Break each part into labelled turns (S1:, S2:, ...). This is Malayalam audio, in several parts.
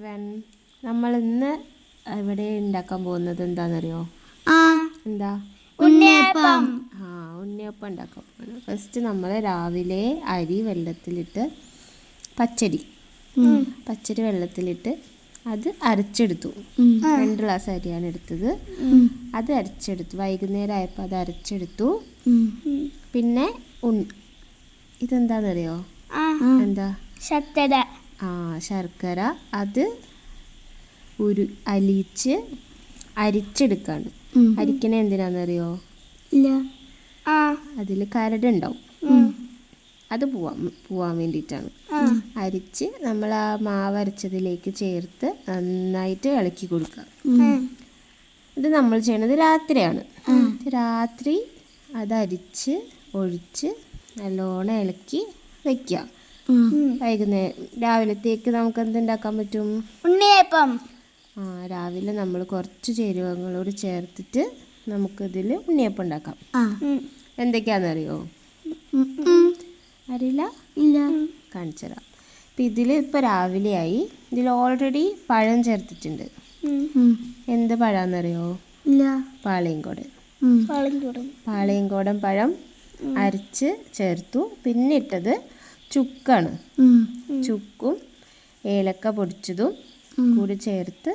S1: everyone. നമ്മൾ ഇന്ന് ഇവിടെ ഉണ്ടാക്കാൻ പോകുന്നത് എന്താണെന്നറിയോ? എന്താ?
S2: ഉണ്ണിയപ്പം.
S1: ഉണ്ണിയപ്പം ഉണ്ടാക്കാൻ പോകുന്നത്. ഫസ്റ്റ് നമ്മൾ രാവിലെ അരി വെള്ളത്തിലിട്ട് പച്ചരി വെള്ളത്തിലിട്ട് അത് അരച്ചെടുത്തു. 2 ഗ്ലാസ് അരിയാണ് എടുത്തത്. അത് അരച്ചെടുത്തു. വൈകുന്നേരം ആയപ്പോൾ അത് അരച്ചെടുത്തു. പിന്നെ ഇതെന്താണെന്നറിയോ? എന്താ? ശർക്കര അത് അരിച്ചെടുക്കാണ്. അരിക്കണ എന്തിനാണെന്നറിയോ? അതിൽ കരടുണ്ടാവും. അത് പോവാൻ വേണ്ടിയിട്ടാണ്. അരിച്ച് നമ്മൾ ആ മാവ് അരച്ചതിലേക്ക് ചേർത്ത് നന്നായിട്ട് ഇളക്കി കൊടുക്കുക. ഇത് നമ്മൾ ചെയ്യണത് രാത്രിയാണ്. രാത്രി അത് അരിച്ച് ഒഴിച്ച് നല്ലോണം ഇളക്കി വയ്ക്കുക. വൈകുന്നേരം രാവിലത്തേക്ക് നമുക്ക് എന്തുണ്ടാക്കാൻ പറ്റും?
S2: ഉണ്ണിയപ്പം.
S1: രാവിലെ നമ്മൾ കുറച്ച് ചേരുവകളോട് ചേർത്തിട്ട് നമുക്കിതിൽ ഉണ്ണിയപ്പം ഉണ്ടാക്കാം. എന്തൊക്കെയാണെന്നറിയോ? അറിയില്ല?
S2: ഇല്ല.
S1: കാണിച്ചുതരാം. അപ്പം ഇതിൽ ഇപ്പോൾ രാവിലെയായി. ഇതിൽ ഓൾറെഡി പഴം ചേർത്തിട്ടുണ്ട്. എന്ത് പഴമാണെന്നറിയോ?
S2: ഇല്ല.
S1: പാളയംകോടൻ പഴം അരച്ച് ചേർത്തു. പിന്നെ ഇട്ടത് ചുക്കാണ്. ചുക്കും ഏലക്ക പൊടിച്ചതും കൂടി ചേർത്ത്.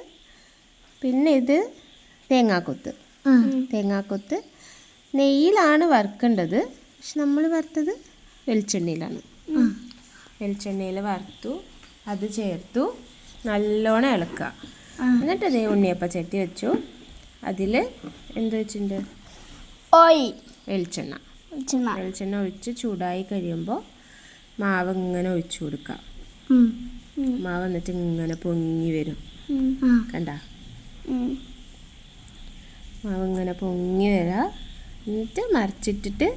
S1: പിന്നെ ഇത് തേങ്ങാക്കൊത്ത് നെയ്യിലാണ് വറുക്കേണ്ടത്. പക്ഷെ നമ്മൾ വറുത്തത് വെളിച്ചെണ്ണയിലാണ്. വെളിച്ചെണ്ണയിൽ വറുത്തു. അത് ചേർത്തു. നല്ലോണം ഇളക്കുക. എന്നിട്ട് അതേ ഉണ്ണിയപ്പം ചട്ടി വെച്ചു. അതിൽ എന്ത് വെച്ചിട്ടുണ്ട്? വെളിച്ചെണ്ണ ഒഴിച്ച് ചൂടായി കഴിയുമ്പോൾ മാവ് ഇങ്ങനെ ഒഴിച്ചു കൊടുക്കുക. മാവ് എന്നിട്ട് ഇങ്ങനെ പൊങ്ങി വരും. കണ്ട? മാവ് ഇങ്ങനെ പൊങ്ങി വരാം. എന്നിട്ട് മറിച്ചിട്ടിട്ട്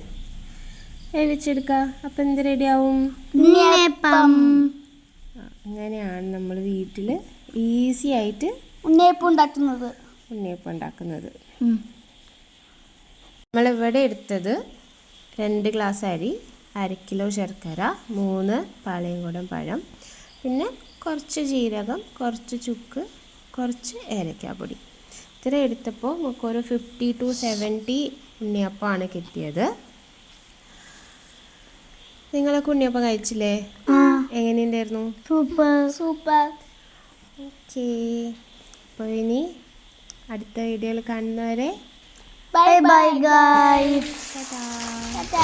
S1: വേവിച്ചെടുക്കുക. അപ്പം എന്ത് റെഡിയാവും?
S2: ഉണ്ണിയപ്പം.
S1: അങ്ങനെയാണ് നമ്മൾ വീട്ടിൽ ഈസി ആയിട്ട്
S2: ഉണ്ണിയപ്പം ഉണ്ടാക്കുന്നത്.
S1: നമ്മളിവിടെ എടുത്തത് 2 ഗ്ലാസ് അരി, 1/2 കിലോ ശർക്കര, 3 പാളയംകോടൻ പഴം, പിന്നെ കുറച്ച് ജീരകം, കുറച്ച് ചുക്ക്, കുറച്ച് ഏലക്കാപ്പൊടി. ഇത്ര എടുത്തപ്പോൾ നമുക്കൊരു 50 to 70 ഉണ്ണിയപ്പമാണ് കിട്ടിയത്. നിങ്ങളൊക്കെ ഉണ്ണിയപ്പം കഴിച്ചില്ലേ? എങ്ങനെയുണ്ടായിരുന്നു?
S2: സൂപ്പർ.
S1: ഓക്കേ. അപ്പോൾ ഇനി അടുത്ത വീഡിയോയിൽ കാണുന്നവരെ
S2: ബൈ ഗൈസ്.
S1: ടാറ്റാ.